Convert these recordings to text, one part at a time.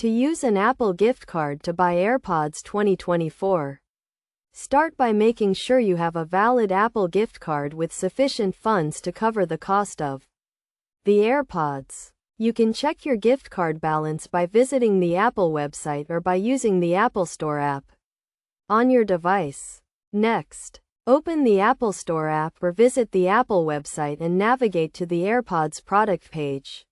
To use an Apple gift card to buy Airpods 2024. Start by making sure you have a valid Apple gift card with sufficient funds to cover the cost of the Airpods. You can check your gift card balance by visiting the Apple website or by using the Apple Store app on your device. Next, open the Apple Store app or visit the Apple website and navigate to the Airpods product page.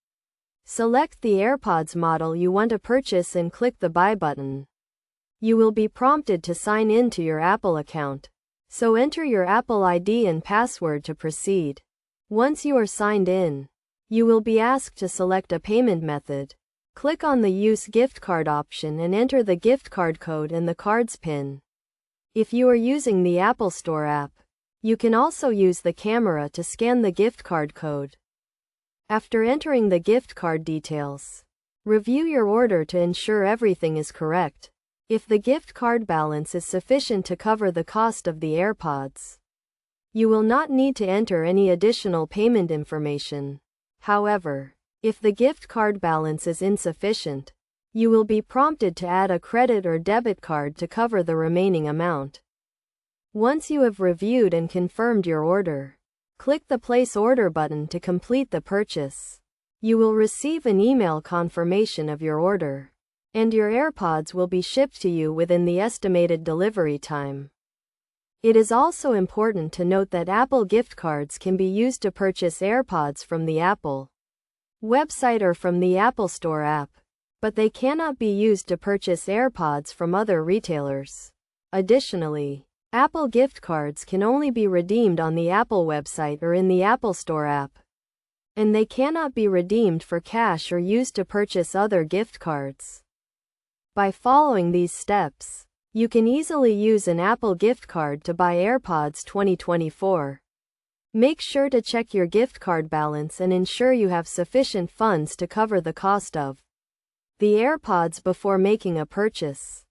Select the Airpods model you want to purchase and click the Buy button. You will be prompted to sign in to your Apple account, so enter your Apple ID and password to proceed. Once you are signed in, you will be asked to select a payment method. Click on the Use Gift Card option and enter the gift card code and the card's PIN. If you are using the Apple Store app, you can also use the camera to scan the gift card code. After entering the gift card details, review your order to ensure everything is correct. If the gift card balance is sufficient to cover the cost of the Airpods, you will not need to enter any additional payment information. However, if the gift card balance is insufficient, you will be prompted to add a credit or debit card to cover the remaining amount. Once you have reviewed and confirmed your order, click the Place Order button to complete the purchase. You will receive an email confirmation of your order, and your Airpods will be shipped to you within the estimated delivery time. It is also important to note that Apple gift cards can be used to purchase Airpods from the Apple website or from the Apple Store app, but they cannot be used to purchase Airpods from other retailers. Additionally, Apple gift cards can only be redeemed on the Apple website or in the Apple Store app, and they cannot be redeemed for cash or used to purchase other gift cards. By following these steps, you can easily use an Apple gift card to buy Airpods 2024. Make sure to check your gift card balance and ensure you have sufficient funds to cover the cost of the Airpods before making a purchase.